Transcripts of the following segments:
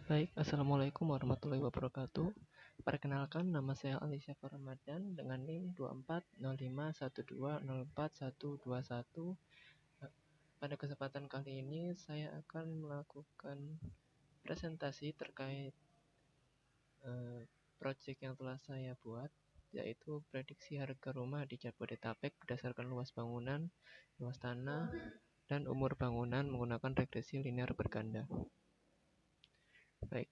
Baik, Assalamualaikum warahmatullahi wabarakatuh. Perkenalkan, nama saya Alisya Ramadan dengan NIM 240512041121. Pada kesempatan kali ini, saya akan melakukan presentasi terkait proyek yang telah saya buat, yaitu prediksi harga rumah di Jabodetabek berdasarkan luas bangunan, luas tanah, dan umur bangunan menggunakan regresi linear berganda. Baik.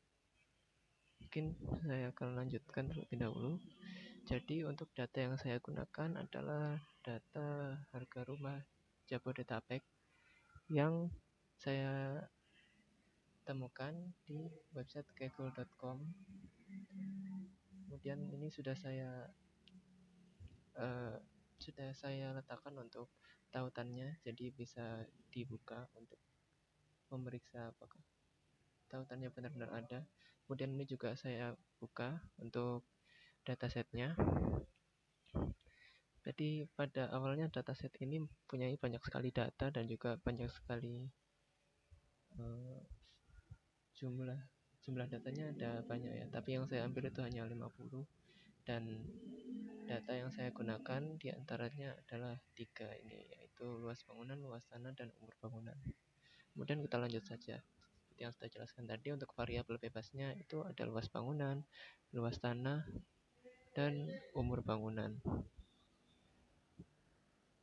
Mungkin saya akan lanjutkan terlebih dahulu. Jadi untuk data yang saya gunakan adalah data harga rumah Jabodetabek yang saya temukan di website kaggle.com. Kemudian ini sudah saya letakkan untuk tautannya, jadi bisa dibuka untuk memeriksa apakah tautannya benar-benar ada. Kemudian ini juga saya buka untuk datasetnya. Jadi pada awalnya dataset ini mempunyai banyak sekali data dan juga banyak sekali jumlah datanya ada banyak ya. Tapi yang saya ambil itu hanya 50 dan data yang saya gunakan diantaranya adalah 3 ini, yaitu luas bangunan, luas tanah, dan umur bangunan. Kemudian kita lanjut saja. Seperti yang sudah jelaskan tadi, untuk variabel bebasnya itu ada luas bangunan, luas tanah, dan umur bangunan.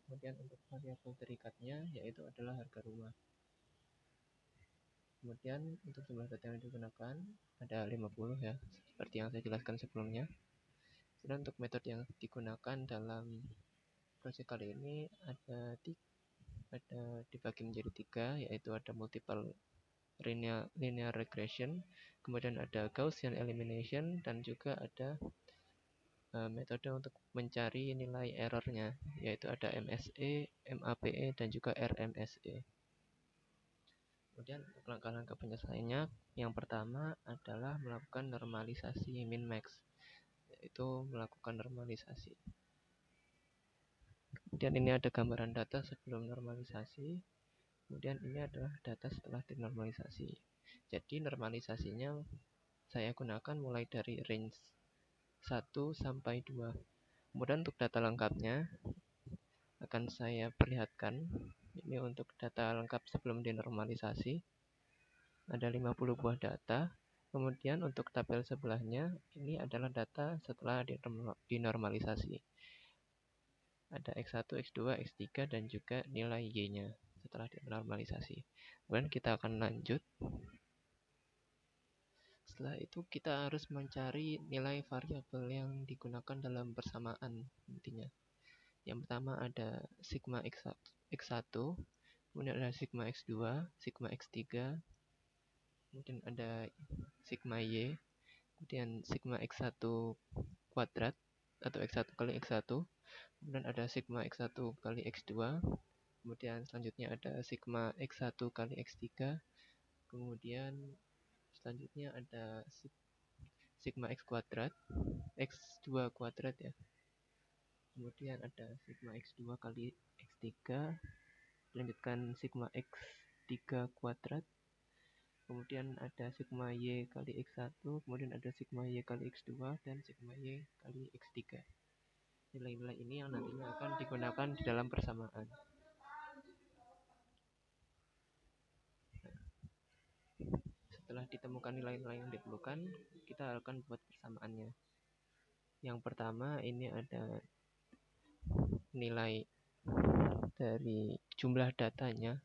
Kemudian untuk variabel terikatnya yaitu adalah harga rumah. Kemudian untuk jumlah data yang digunakan ada 50 ya, seperti yang saya jelaskan sebelumnya. Kemudian untuk metode yang digunakan dalam proyek kali ini ada dibagi menjadi 3, yaitu ada multiple linear regression, kemudian ada Gaussian elimination, dan juga ada metode untuk mencari nilai errornya, yaitu ada MSE, MAPE, dan juga RMSE. Kemudian untuk langkah-langkah penyelesaiannya, yang pertama adalah melakukan normalisasi min-max, yaitu melakukan normalisasi. Kemudian ini ada gambaran data sebelum normalisasi. Kemudian ini adalah data setelah dinormalisasi. Jadi normalisasinya saya gunakan mulai dari range 1 sampai 2. Kemudian untuk data lengkapnya akan saya perlihatkan. Ini untuk data lengkap sebelum dinormalisasi. Ada 50 buah data. Kemudian untuk tabel sebelahnya ini adalah data setelah dinormalisasi. Ada X1, X2, X3, dan juga nilai Y-nya setelah dinormalisasi. Kemudian kita akan lanjut. Setelah itu kita harus mencari nilai variabel yang digunakan dalam persamaan intinya. Yang pertama ada sigma X1, kemudian ada sigma X2, sigma X3, kemudian ada sigma Y, kemudian sigma X1 kuadrat atau X1 kali X1, kemudian ada sigma X1 kali X2, kemudian selanjutnya ada sigma X1 kali X3, kemudian selanjutnya ada sigma X kuadrat, X2 kuadrat ya. Kemudian ada sigma X2 kali X3, dilanjutkan sigma X3 kuadrat, kemudian ada sigma Y kali X1, kemudian ada sigma Y kali X2, dan sigma Y kali X3. Nilai-nilai ini yang nantinya akan digunakan di dalam persamaan. Setelah ditemukan nilai-nilai yang diperlukan, kita akan buat persamaannya. Yang pertama ini ada nilai dari jumlah datanya.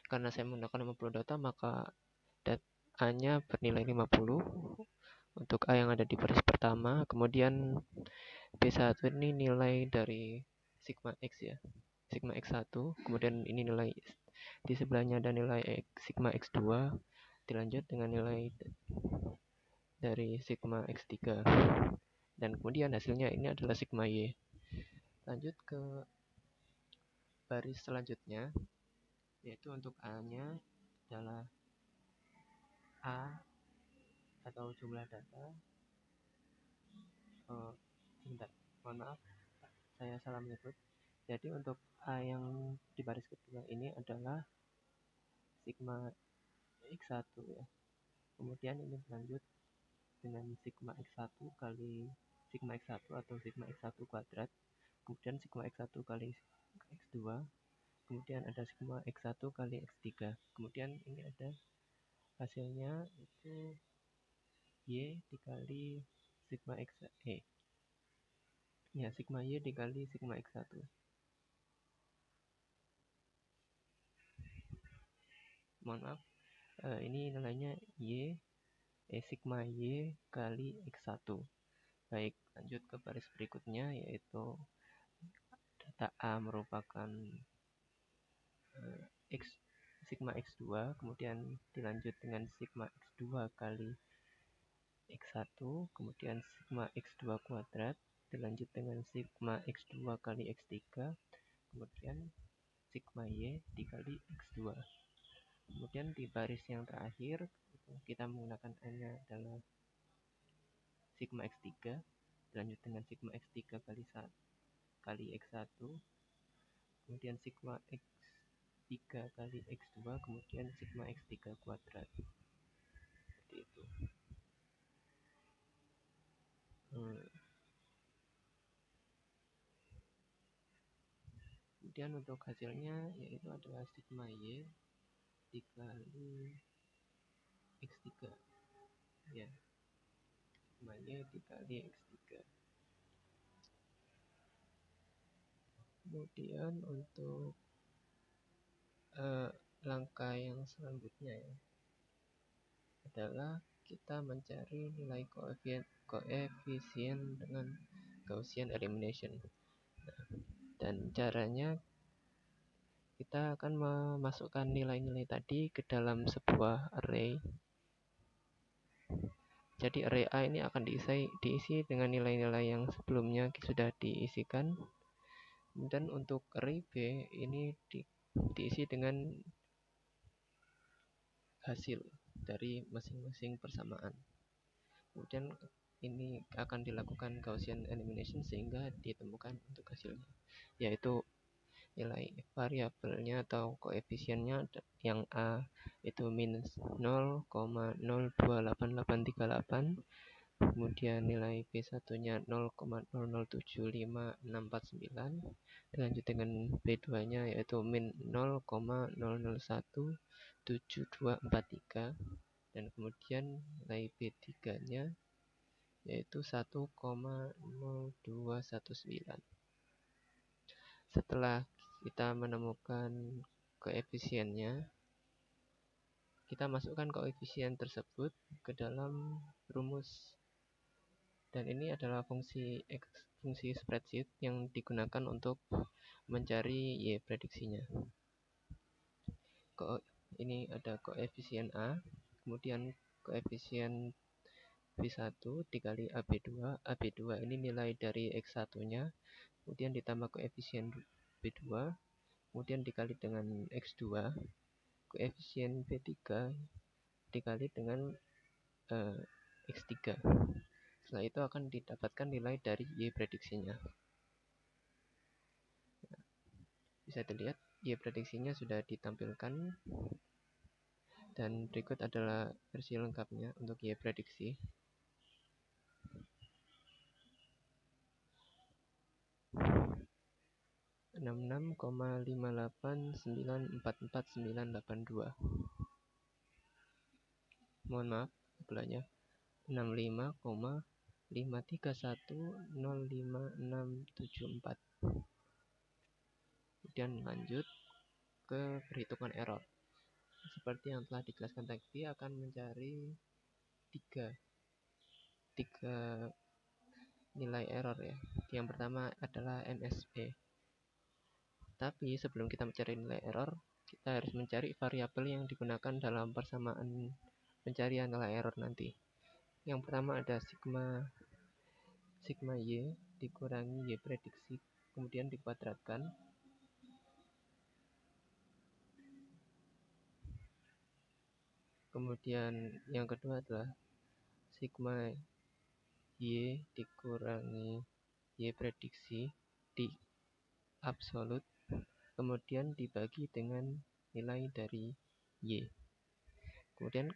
Karena saya menggunakan 50 data, maka datanya bernilai 50 untuk A yang ada di baris pertama. Kemudian B1 ini nilai dari sigma X ya, sigma X1. Kemudian ini nilai di sebelahnya ada nilai sigma X2, dilanjut dengan nilai dari sigma X3, dan kemudian hasilnya ini adalah sigma Y. Lanjut ke baris selanjutnya, yaitu untuk A-nya adalah A atau jumlah data. Sebentar, mohon maaf, saya salah menyebut. Jadi untuk A yang di baris kedua ini adalah sigma X1 ya. Kemudian ini berlanjut dengan sigma X1 kali sigma X1 atau sigma X1 kuadrat, kemudian sigma X1 kali X2, kemudian ada sigma X1 kali X3, kemudian ini ada hasilnya itu Y dikali sigma X ya sigma Y dikali sigma X1. Mohon maaf, ini nilainya sigma Y kali X1. Baik, lanjut ke baris berikutnya, yaitu data A merupakan sigma X2, kemudian dilanjut dengan sigma X2 kali X1, kemudian sigma X2 kuadrat, dilanjut dengan sigma X2 kali X3, kemudian sigma Y dikali X2. Kemudian di baris yang terakhir, kita menggunakan N-nya adalah sigma X3, dilanjut dengan sigma X3 kali X1, kemudian sigma X3 kali X2, kemudian sigma X3 kuadrat. Seperti itu. Kemudian untuk hasilnya yaitu adalah sigma Y dikali X3. Ya, sigma Y dikali X3. Kemudian untuk langkah yang selanjutnya ya adalah kita mencari nilai koefisien dengan Gaussian elimination. Dan caranya kita akan memasukkan nilai-nilai tadi ke dalam sebuah array. Jadi array A ini akan diisi dengan nilai-nilai yang sebelumnya sudah diisikan. Dan untuk array B ini diisi dengan hasil dari masing-masing persamaan. Kemudian ini akan dilakukan Gaussian elimination sehingga ditemukan untuk hasilnya, yaitu nilai variabelnya atau koefisiennya yang A itu minus 0,028838, kemudian nilai B1 nya 0,007569, dilanjut dengan B2 nya yaitu min 0,0017243, dan kemudian nilai B3 nya yaitu 1,0219. Setelah kita menemukan koefisiennya, kita masukkan koefisien tersebut ke dalam rumus. Dan ini adalah fungsi spreadsheet yang digunakan untuk mencari Y prediksinya. Ini ada koefisien A, kemudian koefisien B1 dikali AB2. AB2 ini nilai dari X1-nya, kemudian ditambah koefisien B2, kemudian dikali dengan X2, koefisien B3 dikali dengan X3. Setelah itu akan didapatkan nilai dari Y prediksinya. Bisa dilihat Y prediksinya sudah ditampilkan, dan berikut adalah versi lengkapnya untuk Y prediksi. Enam 66,58944982. Mohon maaf, bulannya 65,53105674. Kemudian lanjut ke perhitungan error. Seperti yang telah dijelaskan tadi, akan mencari tiga nilai error ya. Yang pertama adalah MSE. Tapi sebelum kita mencari nilai error, kita harus mencari variabel yang digunakan dalam persamaan pencarian nilai error nanti. Yang pertama ada sigma Y dikurangi Y prediksi, kemudian dikuadratkan. Kemudian yang kedua adalah sigma Y dikurangi Y prediksi di absolut, kemudian dibagi dengan nilai dari Y. Kemudian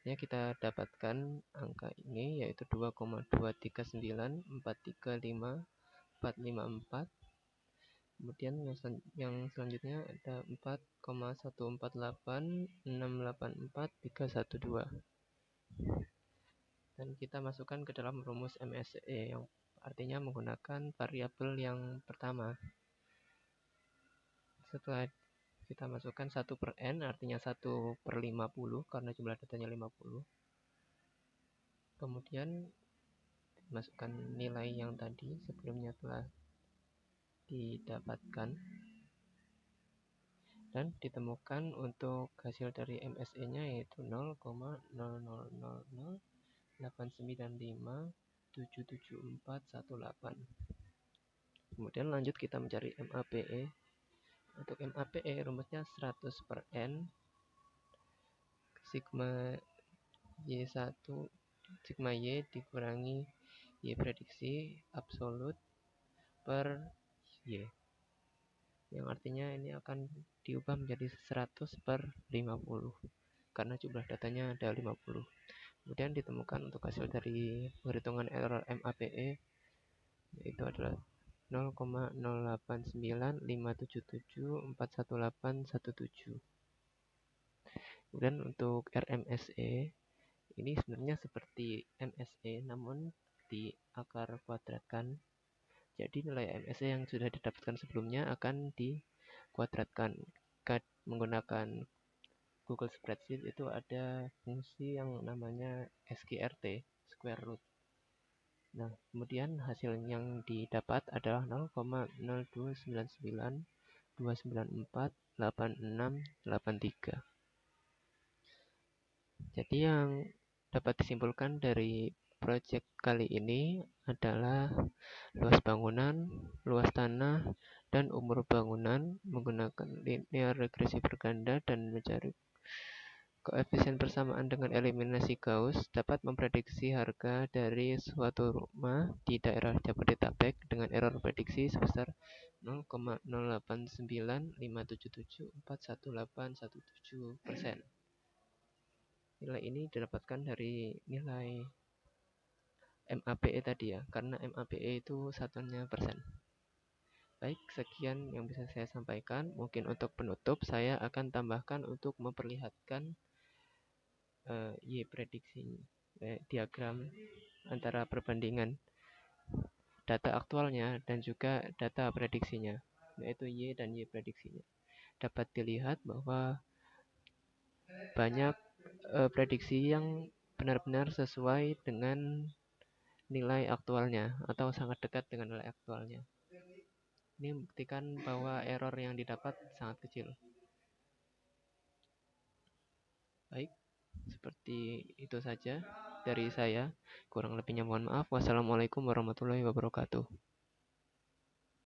Akhirnya kita dapatkan angka ini, yaitu 2,239435454. Kemudian yang selanjutnya ada 4,148684312. Dan kita masukkan ke dalam rumus MSE, yang artinya menggunakan variabel yang pertama. Setelah kita masukkan 1/n, artinya 1/50 karena jumlah datanya 50. Kemudian masukkan nilai yang tadi sebelumnya telah didapatkan dan ditemukan untuk hasil dari MSE-nya yaitu 0,00089577418. Kemudian lanjut kita mencari MAPE. Untuk MAPE rumusnya 100/n sigma Y1 sigma Y dikurangi Y prediksi absolut per Y, yang artinya ini akan diubah menjadi 100/50 karena jumlah datanya ada 50. Kemudian ditemukan untuk hasil dari perhitungan error MAPE yaitu adalah 0,089577411817. Kemudian untuk RMSE ini sebenarnya seperti MSE namun di akar kuadratkan. Jadi nilai MSE yang sudah didapatkan sebelumnya akan dikuadratkan. Menggunakan Google Spreadsheet itu ada fungsi yang namanya SQRT, square root. Nah, kemudian hasil yang didapat adalah 0,02992948683. Jadi yang dapat disimpulkan dari proyek kali ini adalah luas bangunan, luas tanah, dan umur bangunan menggunakan linear regresi berganda dan mencari koefisien persamaan dengan eliminasi Gauss dapat memprediksi harga dari suatu rumah di daerah Jabodetabek dengan error prediksi sebesar 0,08957741817%. Nilai ini didapatkan dari nilai MAPE tadi ya, karena MAPE itu satuannya persen. Baik, sekian yang bisa saya sampaikan. Mungkin untuk penutup saya akan tambahkan untuk memperlihatkan Y prediksi diagram antara perbandingan data aktualnya dan juga data prediksinya, yaitu Y dan Y prediksinya. Dapat dilihat bahwa banyak prediksi yang benar-benar sesuai dengan nilai aktualnya atau sangat dekat dengan nilai aktualnya. Ini membuktikan bahwa error yang didapat sangat kecil. Baik, seperti itu saja dari saya. Kurang lebihnya mohon maaf. Wassalamualaikum warahmatullahi wabarakatuh.